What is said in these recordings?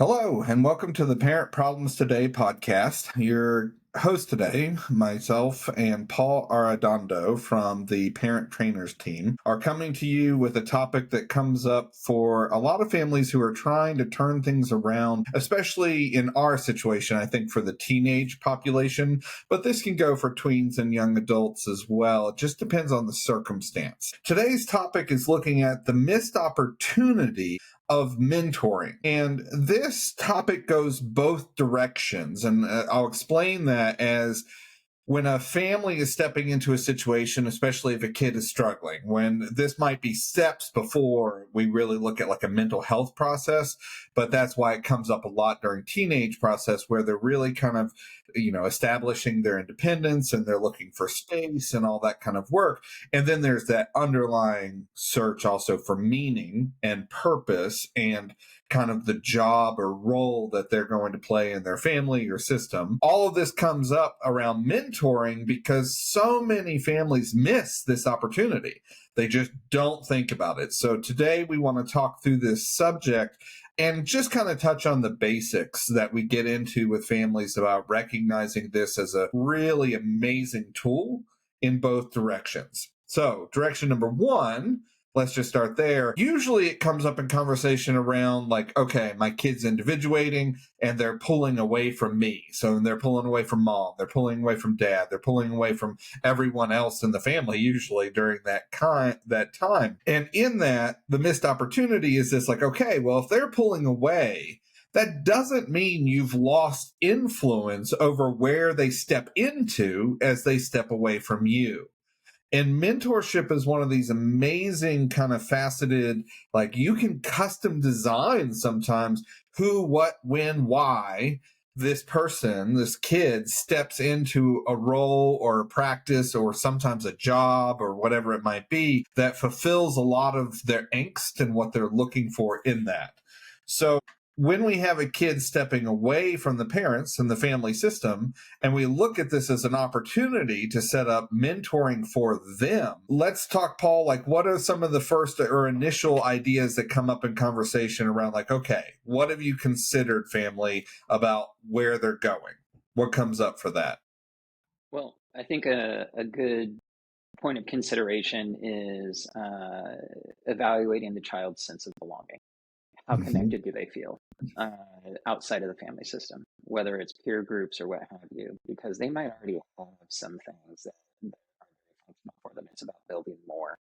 Hello, and welcome to the Parent Problems Today podcast. Your host today, myself and Paul Arredondo from the Parent Trainers team, are coming to you with a topic that comes up for a lot of families who are trying to turn things around, especially in our situation, I think for the teenage population, but this can go for tweens and young adults as well. It just depends on the circumstance. Today's topic is looking at the missed opportunity of mentoring. And this topic goes both directions. And I'll explain that as when a family is stepping into a situation, especially if a kid is struggling, when this might be steps before we really look at like a mental health process, but that's why it comes up a lot during teenage process where they're really kind of, establishing their independence and they're looking for space and all that kind of work. And then there's that underlying search also for meaning and purpose and kind of the job or role that they're going to play in their family or system. All of this comes up around mentoring because so many families miss this opportunity. They just don't think about it. So today we want to talk through this subject and just kind of touch on the basics that we get into with families about recognizing this as a really amazing tool in both directions. So direction number one, let's just start there. Usually it comes up in conversation around like, okay, my kid's individuating and they're pulling away from me. So they're pulling away from mom, they're pulling away from dad, they're pulling away from everyone else in the family, usually during that time. And in that, the missed opportunity is this like, okay, well, if they're pulling away, that doesn't mean you've lost influence over where they step into as they step away from you. And mentorship is one of these amazing kind of faceted, like you can custom design sometimes who, what, when, why this person, this kid steps into a role or a practice or sometimes a job or whatever it might be that fulfills a lot of their angst and what they're looking for in that. So when we have a kid stepping away from the parents and the family system, and we look at this as an opportunity to set up mentoring for them, let's talk, Paul, like what are some of the first or initial ideas that come up in conversation around like, okay, what have you considered, family, about where they're going? What comes up for that? Well, I think a good point of consideration is evaluating the child's sense of belonging. How Mm-hmm. connected do they feel uh, outside of the family system, whether it's peer groups or what have you, because they might already have some things that are very functional for them. It's about building more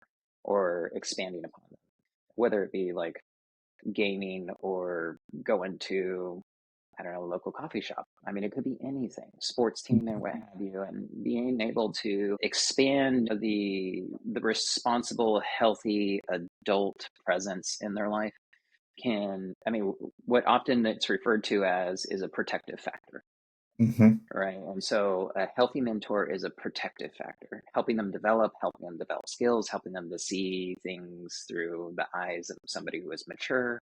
or expanding upon them, whether it be like gaming or going to, I don't know, a local coffee shop. I mean, it could be anything, sports team and what have you, and being able to expand the responsible, healthy adult presence in their life can, I mean, what often it's referred to as is a protective factor, Mm-hmm. right? And so a healthy mentor is a protective factor, helping them develop skills, helping them to see things through the eyes of somebody who is mature,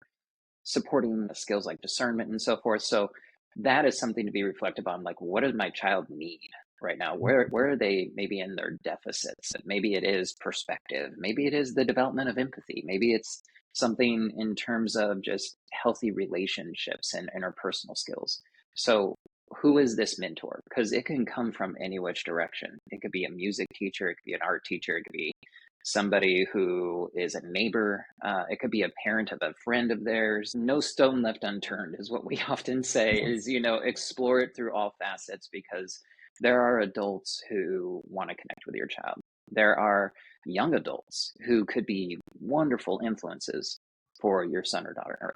supporting the skills like discernment and so forth. So that is something to be reflective on. Like, what does my child need right now? Where are they maybe in their deficits? Maybe it is perspective. Maybe it is the development of empathy. Maybe it's something in terms of just healthy relationships and interpersonal skills. So who is this mentor? Because it can come from any which direction. It could be a music teacher, it could be an art teacher, it could be somebody who is a neighbor. It could be a parent of a friend of theirs. No stone left unturned is what we often say is, explore it through all facets because there are adults who want to connect with your child. There are young adults who could be wonderful influences for your son or daughter.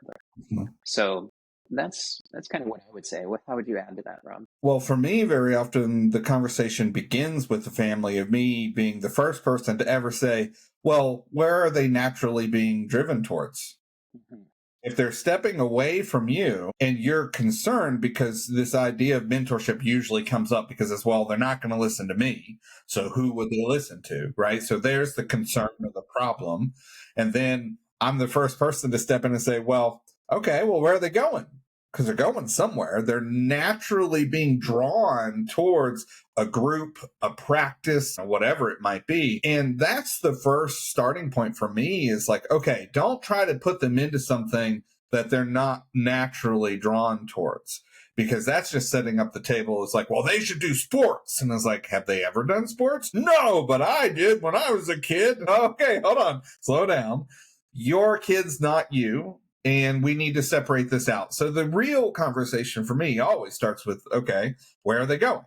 So that's kind of what I would say. How would you add to that, Rob? Well, for me, very often the conversation begins with the family of me being the first person to ever say, well, where are they naturally being driven towards? Mhm. If they're stepping away from you and you're concerned because this idea of mentorship usually comes up because as well, they're not going to listen to me. So who would they listen to? Right. So there's the concern or the problem. And then I'm the first person to step in and say, well, okay, well, where are they going? Because they're going somewhere. They're naturally being drawn towards a group, a practice, whatever it might be. And that's the first starting point for me is like, okay, don't try to put them into something that they're not naturally drawn towards, because that's just setting up the table. It's like, well, they should do sports. And it's like, have they ever done sports? No, but I did when I was a kid. Okay, hold on, slow down. Your kid's not you, and we need to separate this out. So the real conversation for me always starts with, okay, where are they going?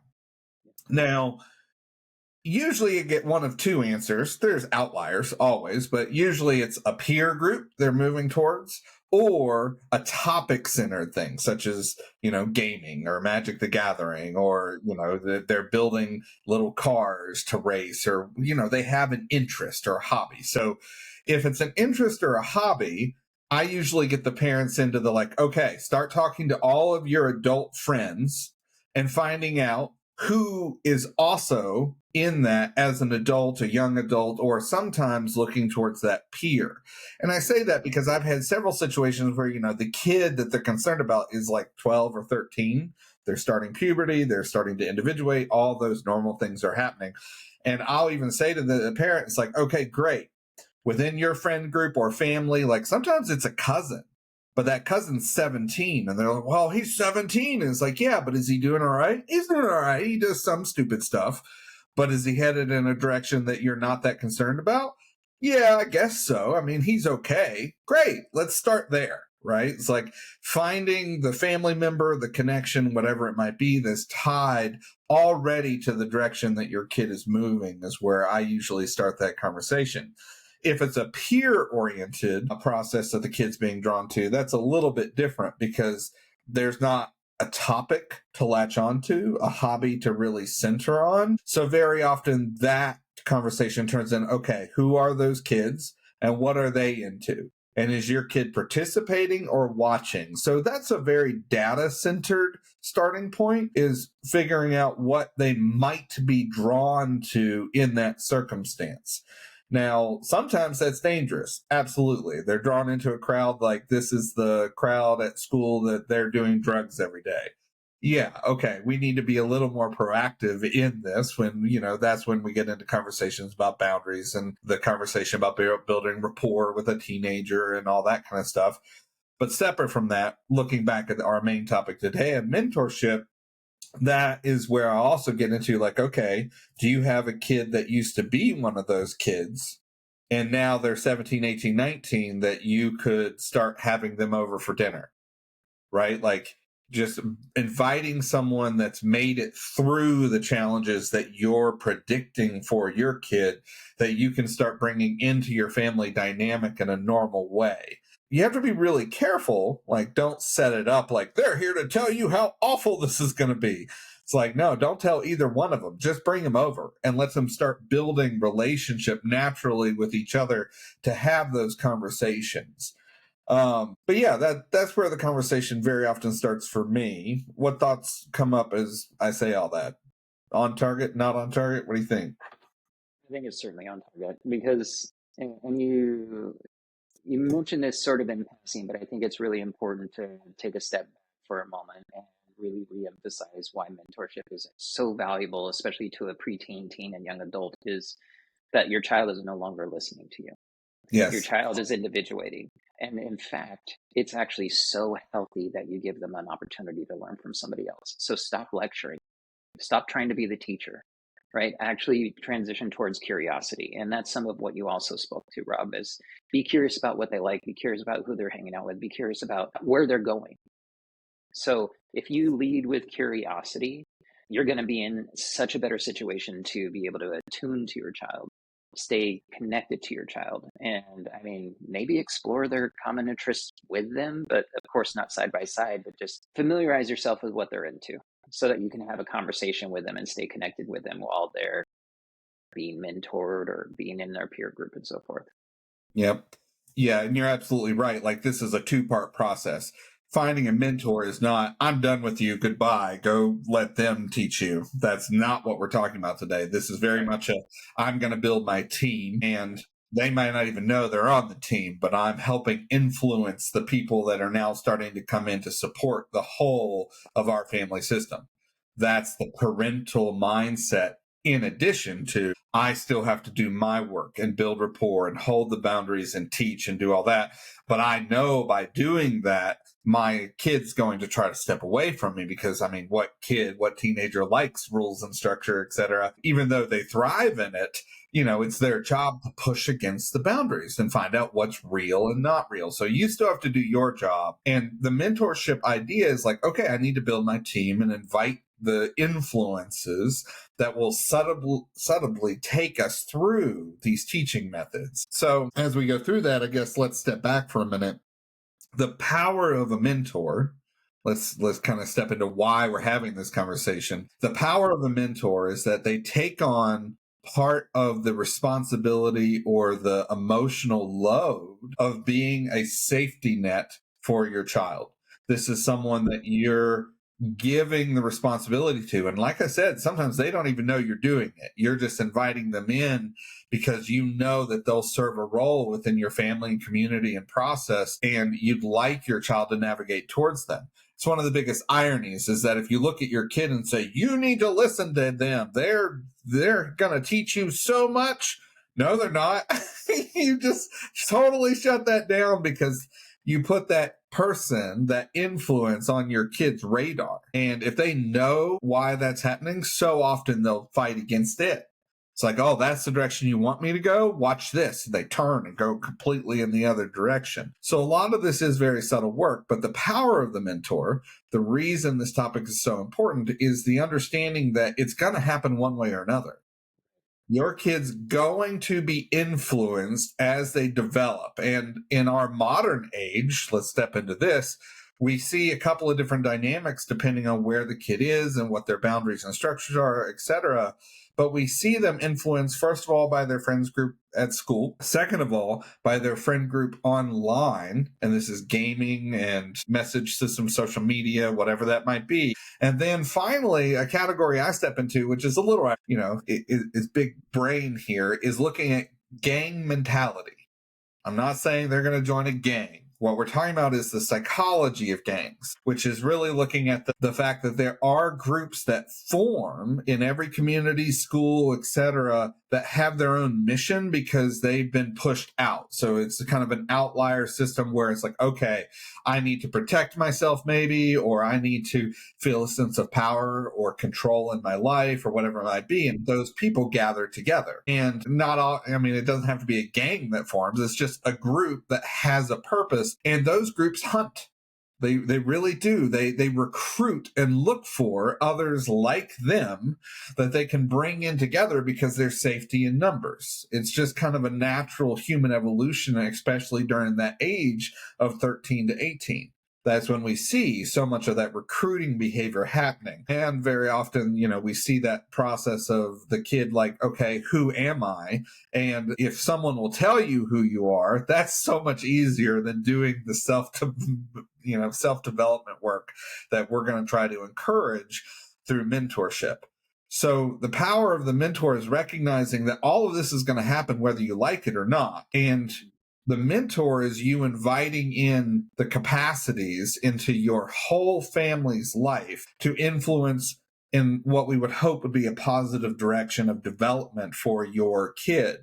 Now, usually you get one of two answers. There's outliers always, but usually it's a peer group they're moving towards, or a topic centered thing, such as, gaming or Magic the Gathering, or, they're building little cars to race, or, they have an interest or a hobby. So if it's an interest or a hobby, I usually get the parents into the like, okay, start talking to all of your adult friends and finding out who is also in that as an adult, a young adult, or sometimes looking towards that peer. And I say that because I've had several situations where, the kid that they're concerned about is like 12 or 13. They're starting puberty, they're starting to individuate, all those normal things are happening. And I'll even say to the parent, it's like, okay, great. Within your friend group or family, like sometimes it's a cousin, but that cousin's 17, and they're like, well, he's 17. And it's like, yeah, but is he doing all right? He's doing all right. He does some stupid stuff, but is he headed in a direction that you're not that concerned about? Yeah, I guess so. I mean, he's okay. Great. Let's start there, right? It's like finding the family member, the connection, whatever it might be, that's tied already to the direction that your kid is moving is where I usually start that conversation. If it's a peer-oriented process that the kid's being drawn to, that's a little bit different because there's not a topic to latch onto, a hobby to really center on. So very often that conversation turns in, okay, who are those kids and what are they into? And is your kid participating or watching? So that's a very data-centered starting point, is figuring out what they might be drawn to in that circumstance. Now, sometimes that's dangerous. Absolutely. They're drawn into a crowd like this is the crowd at school that they're doing drugs every day. Yeah, okay. We need to be a little more proactive in this when, that's when we get into conversations about boundaries and the conversation about building rapport with a teenager and all that kind of stuff. But separate from that, looking back at our main topic today of mentorship, that is where I also get into like, okay, do you have a kid that used to be one of those kids and now they're 17, 18, 19 that you could start having them over for dinner, right? Like just inviting someone that's made it through the challenges that you're predicting for your kid that you can start bringing into your family dynamic in a normal way. You have to be really careful. Like, don't set it up like they're here to tell you how awful this is going to be. It's like, no, don't tell either one of them. Just bring them over and let them start building relationship naturally with each other to have those conversations. But yeah, that's where the conversation very often starts for me. What thoughts come up as I say all that? On target, not on target? What do you think? I think it's certainly on target because, and you mentioned this sort of in passing, but I think it's really important to take a step back for a moment and really reemphasize why mentorship is so valuable, especially to a preteen, teen, and young adult, is that your child is no longer listening to you. Your Yes. child is individuating. And in fact, it's actually so healthy that you give them an opportunity to learn from somebody else. So stop lecturing, stop trying to be the teacher, right? Actually transition towards curiosity. And that's some of what you also spoke to, Rob, is be curious about what they like, be curious about who they're hanging out with, be curious about where they're going. So if you lead with curiosity, you're going to be in such a better situation to be able to attune to your child, stay connected to your child. And I mean, maybe explore their common interests with them, but of course not side by side, but just familiarize yourself with what they're into so that you can have a conversation with them and stay connected with them while they're being mentored or being in their peer group and so forth. Yep. Yeah, and you're absolutely right. Like this is a two-part process. Finding a mentor is not, I'm done with you, goodbye, go let them teach you. That's not what we're talking about today. This is very much I'm going to build my team, and they might not even know they're on the team, but I'm helping influence the people that are now starting to come in to support the whole of our family system. That's the parental mindset in addition to I still have to do my work and build rapport and hold the boundaries and teach and do all that. But I know by doing that, my kid's going to try to step away from me because I mean, what teenager likes rules and structure, etc. Even though they thrive in it, it's their job to push against the boundaries and find out what's real and not real. So you still have to do your job. And the mentorship idea is like, okay, I need to build my team and invite the influences that will subtly take us through these teaching methods. So as we go through that, I guess let's step back for a minute. The power of a mentor, let's kind of step into why we're having this conversation. The power of a mentor is that they take on part of the responsibility or the emotional load of being a safety net for your child. This is someone that you're giving the responsibility to. And like I said, sometimes they don't even know you're doing it. You're just inviting them in because you know that they'll serve a role within your family and community and process, and you'd like your child to navigate towards them. It's one of the biggest ironies is that if you look at your kid and say, you need to listen to them, they're going to teach you so much. No, they're not. You just totally shut that down because you put that person, that influence on your kid's radar. And if they know why that's happening, so often they'll fight against it. It's like, oh, that's the direction you want me to go? Watch this. They turn and go completely in the other direction. So a lot of this is very subtle work, but the power of the mentor, the reason this topic is so important is the understanding that it's going to happen one way or another. Your kid's going to be influenced as they develop. And in our modern age, let's step into this, we see a couple of different dynamics depending on where the kid is and what their boundaries and structures are, etc. But we see them influenced, first of all, by their friends group at school. Second of all, by their friend group online. And this is gaming and message system, social media, whatever that might be. And then finally, a category I step into, which is a little, is big brain here, is looking at gang mentality. I'm not saying they're going to join a gang. What we're talking about is the psychology of gangs, which is really looking at the fact that there are groups that form in every community, school, etc., that have their own mission because they've been pushed out. So it's kind of an outlier system where it's like, okay, I need to protect myself maybe, or I need to feel a sense of power or control in my life or whatever it might be. And those people gather together. And not all, I mean, it doesn't have to be a gang that forms. It's just a group that has a purpose. And those groups hunt. They really do. They recruit and look for others like them that they can bring in together because there's safety in numbers. It's just kind of a natural human evolution, especially during that age of 13 to 18. That's when we see so much of that recruiting behavior happening. And very often, we see that process of the kid like, okay, who am I? And if someone will tell you who you are, that's so much easier than doing the self-development work that we're going to try to encourage through mentorship. So the power of the mentor is recognizing that all of this is going to happen whether you like it or not. And the mentor is you inviting in the capacities into your whole family's life to influence in what we would hope would be a positive direction of development for your kid.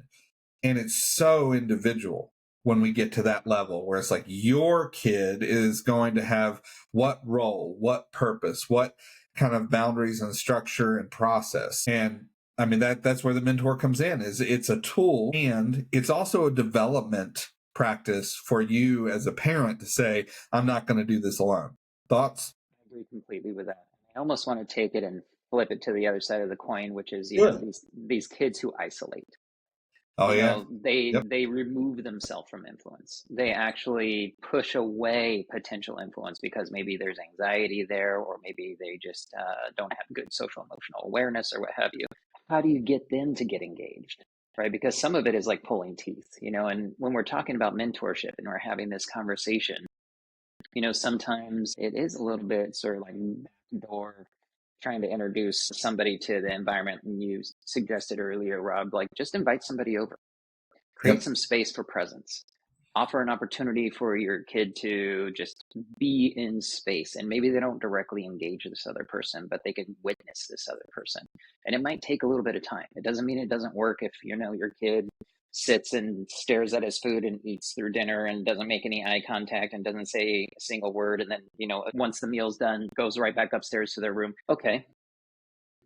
And it's so individual when we get to that level where it's like your kid is going to have what role, what purpose, what kind of boundaries and structure and process. And I mean, that's where the mentor comes in. Is it's a tool, and it's also a development practice for you as a parent to say, I'm not going to do this alone. Thoughts? I agree completely with that. I almost want to take it and flip it to the other side of the coin, which is, Good. these kids who isolate. Oh, yeah. Yep. They remove themselves from influence. They actually push away potential influence because maybe there's anxiety there, or maybe they just don't have good social emotional awareness, or what have you. How do you get them to get engaged, right? Because some of it is like pulling teeth, and when we're talking about mentorship and we're having this conversation, sometimes it is a little bit sort of like backdoor trying to introduce somebody to the environment. And you suggested earlier, Rob, like just invite somebody over, create Yep. some space for presence. Offer an opportunity for your kid to just be in space, and maybe they don't directly engage this other person, but they can witness this other person. And it might take a little bit of time. It doesn't mean it doesn't work if your kid sits and stares at his food and eats through dinner and doesn't make any eye contact and doesn't say a single word, and then once the meal's done goes right back upstairs to their room. Okay,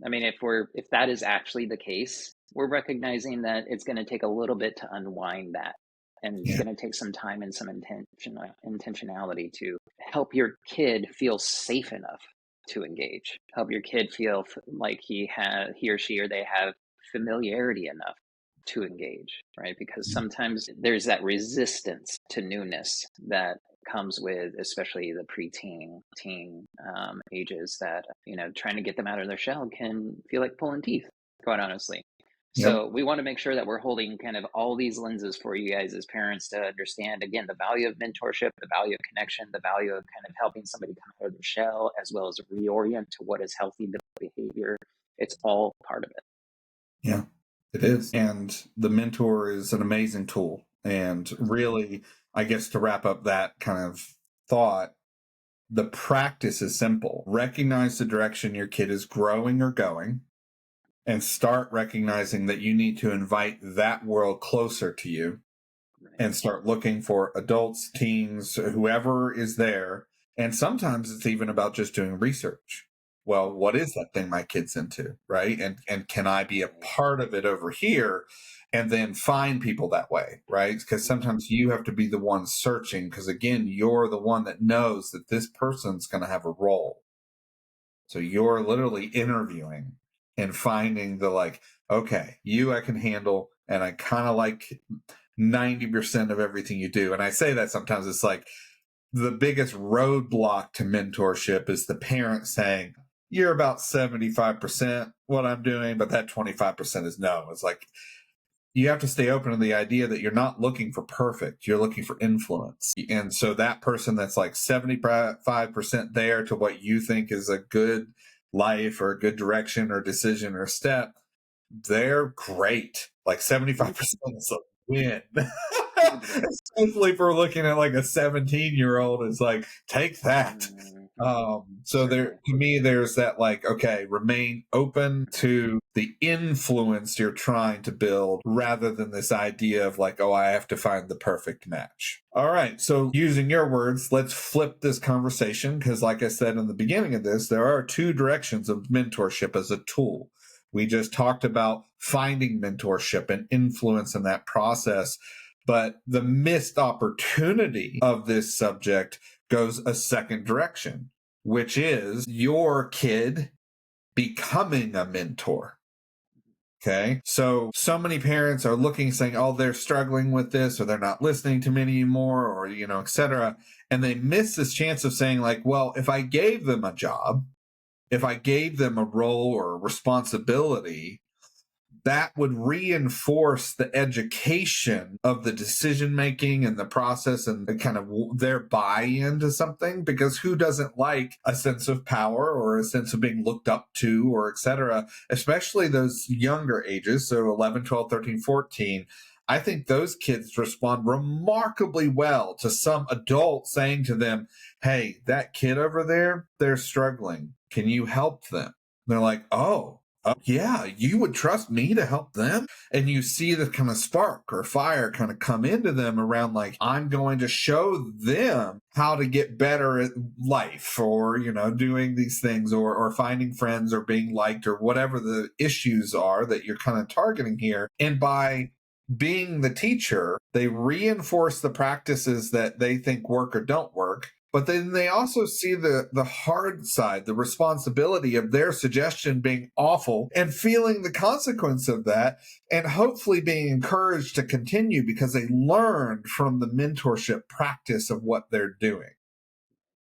I mean, if that is actually the case, we're recognizing that it's going to take a little bit to unwind that, and it's Yeah. going to take some time and some intentionality to help your kid feel safe enough to engage. Help your kid feel like he or she or they have familiarity enough to engage, right? Because sometimes there's that resistance to newness that comes with especially the teen ages, that trying to get them out of their shell can feel like pulling teeth, quite honestly. Yep. So we want to make sure that we're holding kind of all these lenses for you guys as parents to understand, again, the value of mentorship, the value of connection, the value of kind of helping somebody come out of their shell, as well as reorient to what is healthy behavior. It's all part of it. Yeah, it is. And the mentor is an amazing tool. And really, I guess to wrap up that kind of thought, the practice is simple. Recognize the direction your kid is growing or going, and start recognizing that you need to invite that world closer to you, Right. and start looking for adults, teens, whoever is there. And sometimes it's even about just doing research. Well, what is that thing my kid's into, right? And can I be a part of it over here? And then find people that way, right? Because sometimes you have to be the one searching, because again, you're the one that knows that this person's going to have a role. So you're literally interviewing and finding the like, okay, you I can handle, and I kind of like 90% of everything you do. And I say that sometimes it's like the biggest roadblock to mentorship is the parent saying, you're about 75% what I'm doing, but that 25% is no. It's like, you have to stay open to the idea that you're not looking for perfect, you're looking for influence. And so that person that's like 75% there to what you think is a good life or a good direction or decision or step, they're great. Like 75% is a win. Especially if we're looking at like a 17-year-old, it's like, take that. So there, Certainly. to me, there's that like, okay, remain open to the influence you're trying to build rather than this idea of like, oh, I have to find the perfect match. All right. So using your words, let's flip this conversation, because like I said in the beginning of this, there are two directions of mentorship as a tool. We just talked about finding mentorship and influence in that process. But the missed opportunity of this subject goes a second direction, which is your kid becoming a mentor. Okay. So many parents are looking, saying, oh, they're struggling with this, or they're not listening to me anymore, or, et cetera. And they miss this chance of saying, like, well, if I gave them a job, if I gave them a role or a responsibility, that would reinforce the education of the decision making and the process and kind of their buy-in to something. Because who doesn't like a sense of power or a sense of being looked up to, or et cetera, especially those younger ages, so 11, 12, 13, 14. I think those kids respond remarkably well to some adult saying to them, hey, that kid over there, they're struggling, can you help them? And they're like, oh, yeah, you would trust me to help them? And you see the kind of spark or fire kind of come into them around, like, I'm going to show them how to get better at life, or, doing these things, or finding friends, or being liked, or whatever the issues are that you're kind of targeting here. And by being the teacher, they reinforce the practices that they think work or don't work. But then they also see the hard side, the responsibility of their suggestion being awful, and feeling the consequence of that, and hopefully being encouraged to continue because they learned from the mentorship practice of what they're doing.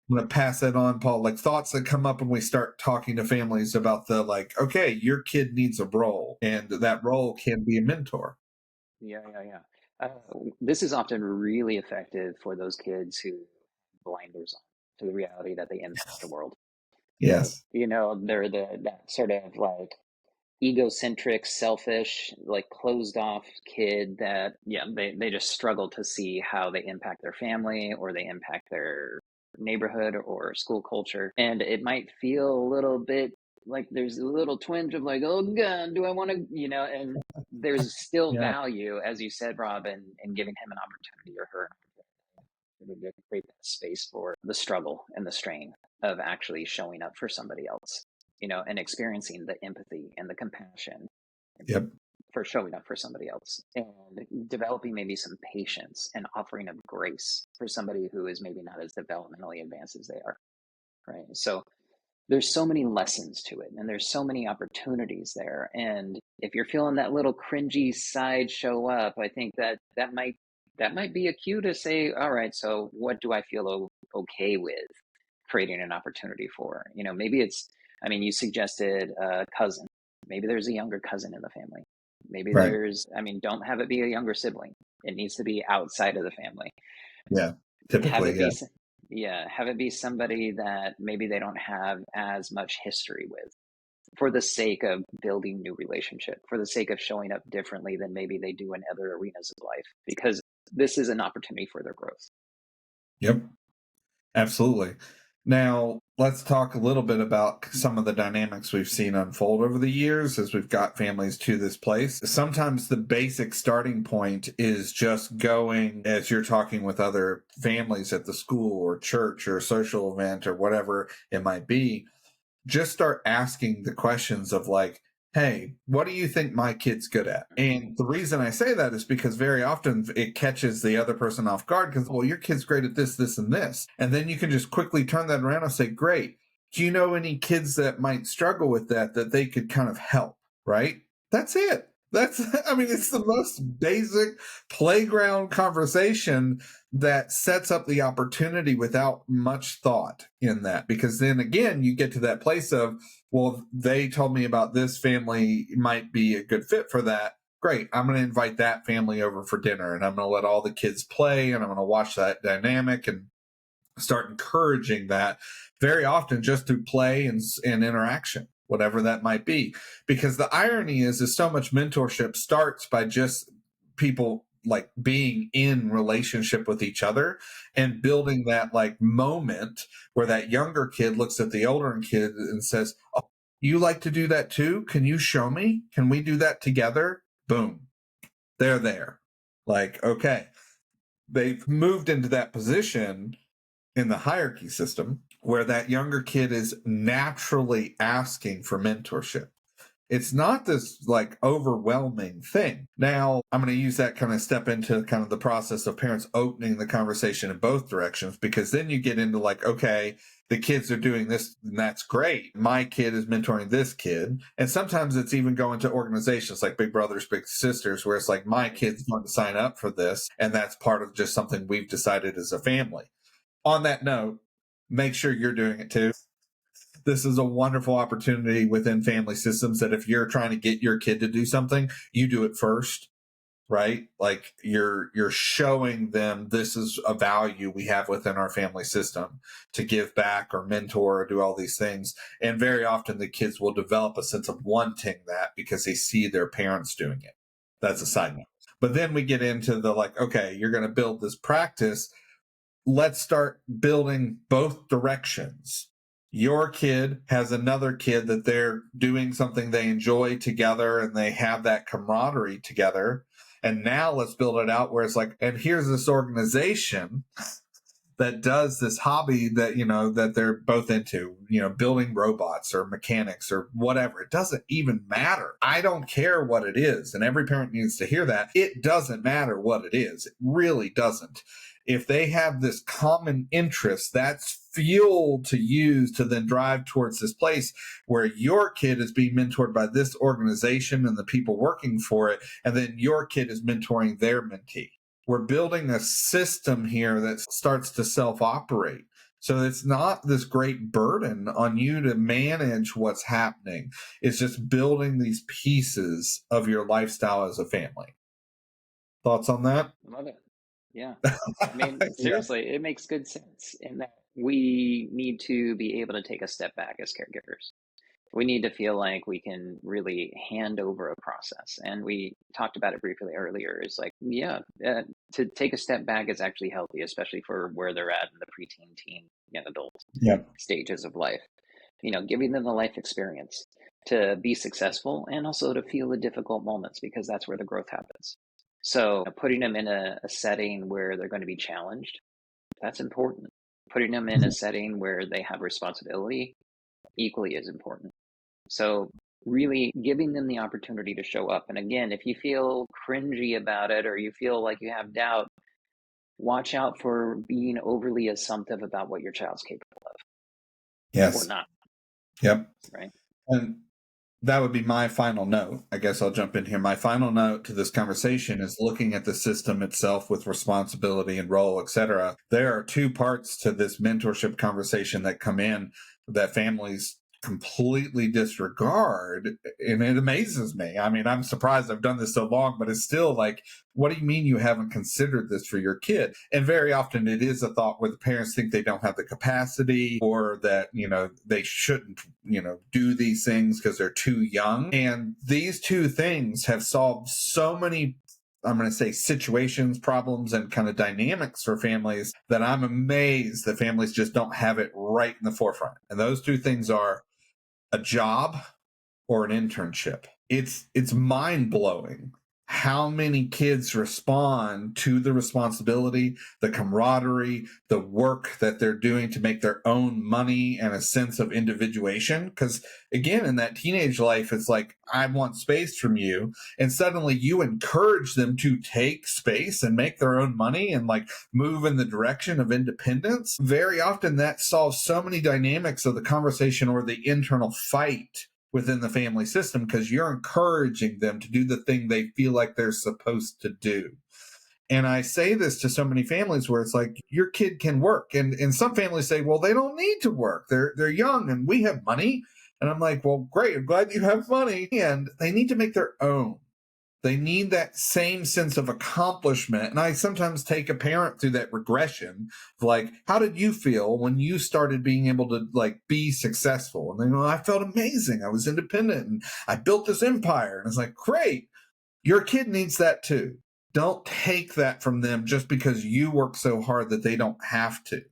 I'm going to pass that on, Paul. Like, thoughts that come up when we start talking to families about the, like, okay, your kid needs a role, and that role can be a mentor. Yeah. This is often really effective for those kids who have blinders on to the reality that they impact the world. Yes. They're that sort of like egocentric, selfish, like closed off kid that, yeah, they just struggle to see how they impact their family or they impact their neighborhood or school culture. And it might feel a little bit like there's a little twinge of like, oh God, do I want to, and there's still Yeah. value, as you said, Rob, in giving him an opportunity or her an opportunity to create that space for the struggle and the strain of actually showing up for somebody else, and experiencing the empathy and the compassion Yep. for showing up for somebody else, and developing maybe some patience and offering of grace for somebody who is maybe not as developmentally advanced as they are. Right. So there's so many lessons to it and there's so many opportunities there. And if you're feeling that little cringy side show up, I think that might be a cue to say, all right, so what do I feel okay with creating an opportunity for? Maybe it's, I mean, you suggested a cousin. Maybe there's a younger cousin in the family. Maybe Right. don't have it be a younger sibling. It needs to be outside of the family. Yeah. Have Typically, it yeah. be, yeah, have it be somebody that maybe they don't have as much history with, for the sake of building new relationship, for the sake of showing up differently than maybe they do in other arenas of life, because this is an opportunity for their growth. Yep. Absolutely. Now, let's talk a little bit about some of the dynamics we've seen unfold over the years as we've got families to this place. Sometimes the basic starting point is just going, as you're talking with other families at the school or church or social event or whatever it might be, just start asking the questions of like, hey, what do you think my kid's good at? And the reason I say that is because very often it catches the other person off guard because, well, your kid's great at this, this, and this. And then you can just quickly turn that around and say, great. Do you know any kids that might struggle with that they could kind of help? Right? That's it. That's, I mean, it's the most basic playground conversation that sets up the opportunity without much thought in that. Because then again, you get to that place of, well, they told me about this family might be a good fit for that. Great. I'm going to invite that family over for dinner and I'm going to let all the kids play and I'm going to watch that dynamic and start encouraging that very often just through play and interaction, whatever that might be. Because the irony is so much mentorship starts by just people like being in relationship with each other and building that like moment where that younger kid looks at the older kid and says, oh, you like to do that too? Can you show me? Can we do that together? Boom. They're there. Like, okay. They've moved into that position in the hierarchy system where that younger kid is naturally asking for mentorship. It's not this like overwhelming thing. Now, I'm going to use that kind of step into kind of the process of parents opening the conversation in both directions, because then you get into like, okay, the kids are doing this and that's great. My kid is mentoring this kid. And sometimes it's even going to organizations like Big Brothers, Big Sisters, where it's like, my kid's going to sign up for this. And that's part of just something we've decided as a family. On that note, make sure you're doing it too. This is a wonderful opportunity within family systems that if you're trying to get your kid to do something, you do it first, right? Like you're showing them this is a value we have within our family system to give back or mentor or do all these things. And very often the kids will develop a sense of wanting that because they see their parents doing it. That's a side note. But then we get into the like, okay, you're going to build this practice. Let's start building both directions. Your kid has another kid that they're doing something they enjoy together and they have that camaraderie together. And now let's build it out where it's like, and here's this organization that does this hobby that, that they're both into, building robots or mechanics or whatever. It doesn't even matter. I don't care what it is. And every parent needs to hear that. It doesn't matter what it is. It really doesn't. If they have this common interest, that's fuel to use to then drive towards this place where your kid is being mentored by this organization and the people working for it. And then your kid is mentoring their mentee. We're building a system here that starts to self-operate. So it's not this great burden on you to manage what's happening. It's just building these pieces of your lifestyle as a family. Thoughts on that? Love it. Yeah. I mean, Yeah. seriously, it makes good sense in that we need to be able to take a step back as caregivers. We need to feel like we can really hand over a process. And we talked about it briefly earlier, is like, yeah, to take a step back is actually healthy, especially for where they're at in the preteen, teen, young adult Yep. stages of life. Giving them the life experience to be successful and also to feel the difficult moments, because that's where the growth happens. So putting them in a setting where they're going to be challenged, that's important. Putting them in a setting where they have responsibility, equally as important. So really giving them the opportunity to show up. And again, if you feel cringy about it or you feel like you have doubt, watch out for being overly assumptive about what your child's capable of or Yes. not, Yep. right? And that would be my final note. I guess I'll jump in here. My final note to this conversation is looking at the system itself with responsibility and role, et cetera. There are two parts to this mentorship conversation that come in that families completely disregard, and it amazes me. I mean, I'm surprised I've done this so long, but it's still like, what do you mean you haven't considered this for your kid? And very often it is a thought where the parents think they don't have the capacity, or that they shouldn't do these things because they're too young. And these two things have solved so many, I'm going to say, situations, problems, and kind of dynamics for families, that I'm amazed that families just don't have it right in the forefront. And those two things are a job or an internship. It's mind blowing how many kids respond to the responsibility, the camaraderie, the work that they're doing to make their own money, and a sense of individuation. Because again, in that teenage life, it's like, I want space from you. And suddenly you encourage them to take space and make their own money and like move in the direction of independence. Very often that solves so many dynamics of the conversation or the internal fight within the family system, because you're encouraging them to do the thing they feel like they're supposed to do. And I say this to so many families where it's like, your kid can work. And some families say, well, they don't need to work. They're young and we have money. And I'm like, well, great. I'm glad you have money. And they need to make their own. They need that same sense of accomplishment. And I sometimes take a parent through that regression of like, how did you feel when you started being able to like be successful? And they go, I felt amazing. I was independent and I built this empire. And it's like, great. Your kid needs that too. Don't take that from them just because you work so hard that they don't have to.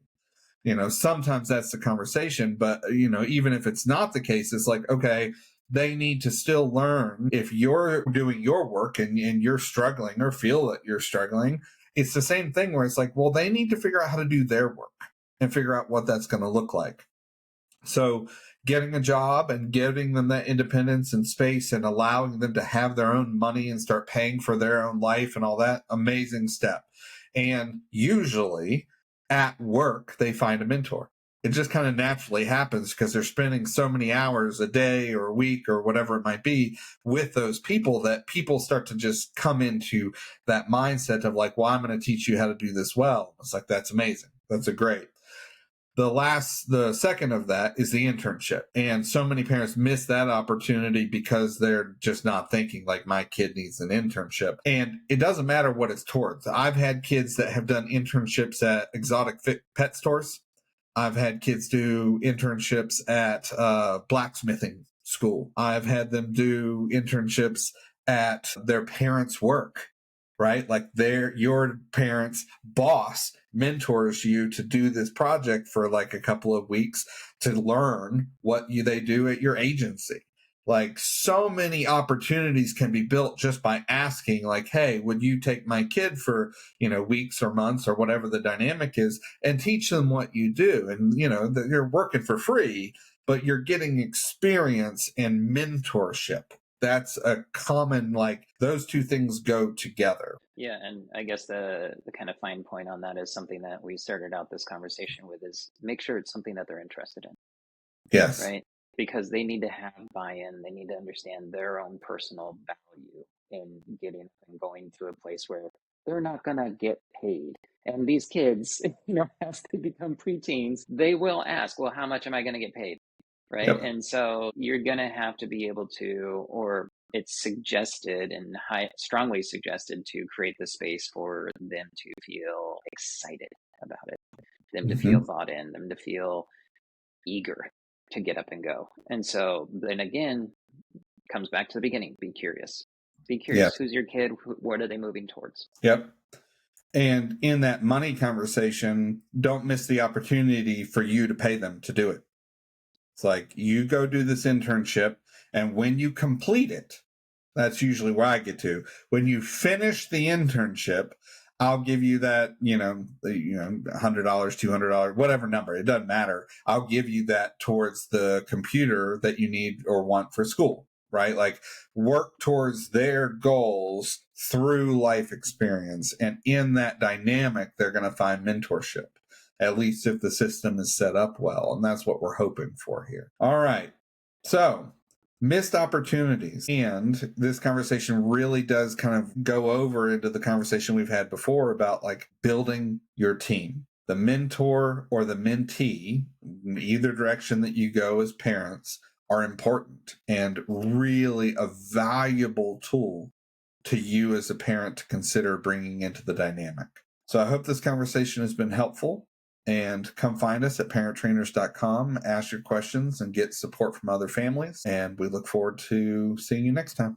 Sometimes that's the conversation, but even if it's not the case, it's like, okay, they need to still learn. If you're doing your work and you're struggling or feel that you're struggling, it's the same thing where it's like, well, they need to figure out how to do their work and figure out what that's going to look like. So getting a job and giving them that independence and space and allowing them to have their own money and start paying for their own life and all that, amazing step. And usually at work, they find a mentor. It just kind of naturally happens because they're spending so many hours a day or a week or whatever it might be with those people, that people start to just come into that mindset of like, well, I'm going to teach you how to do this well. It's like, that's amazing. That's a great. The second of that is the internship. And so many parents miss that opportunity because they're just not thinking like, my kid needs an internship. And it doesn't matter what it's towards. I've had kids that have done internships at exotic pet stores. I've had kids do internships at blacksmithing school. I've had them do internships at their parents' work, right? Like your parents' boss mentors you to do this project for like a couple of weeks to learn what they do at your agency. Like, so many opportunities can be built just by asking, like, hey, would you take my kid for, weeks or months or whatever the dynamic is, and teach them what you do? And, you're working for free, but you're getting experience and mentorship. That's a common, like, those two things go together. Yeah, and I guess the kind of fine point on that is something that we started out this conversation with, is make sure it's something that they're interested in, Yes. right? Because they need to have buy-in, they need to understand their own personal value in getting and going to a place where they're not going to get paid. And these kids, as they become preteens, they will ask, well, how much am I going to get paid? Right. Yep. And so you're going to have to be able to, or it's suggested and strongly suggested, to create the space for them to feel excited about it, them to feel Mm-hmm. bought in, them to feel eager to get up and go. And so then again, comes back to the beginning. Be curious. Be curious. Yes. Who's your kid? What are they moving towards? Yep. And in that money conversation, don't miss the opportunity for you to pay them to do it. It's like, you go do this internship, and when you complete it, that's usually where I get to. When you finish the internship, I'll give you that, $100, $200, whatever number. It doesn't matter. I'll give you that towards the computer that you need or want for school, right? Like, work towards their goals through life experience. And in that dynamic, they're going to find mentorship, at least if the system is set up well. And that's what we're hoping for here. All right. So, missed opportunities. And this conversation really does kind of go over into the conversation we've had before about like building your team. The mentor or the mentee, either direction that you go as parents, are important and really a valuable tool to you as a parent to consider bringing into the dynamic. So I hope this conversation has been helpful. And come find us at parenttrainers.com, ask your questions, and get support from other families. And we look forward to seeing you next time.